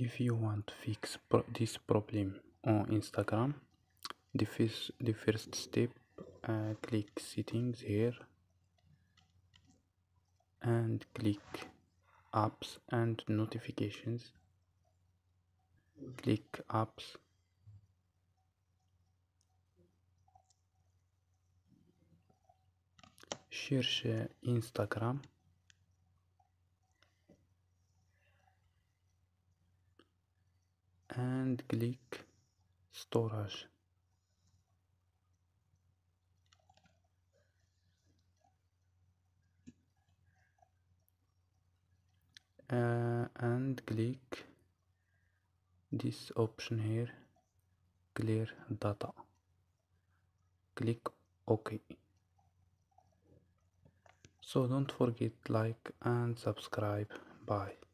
If you want to fix this problem on Instagram, the first step, click settings here and click apps and notifications. Click apps, cherche Instagram and click storage. And click this option here, clear data. Click OK. So don't forget like and subscribe. Bye.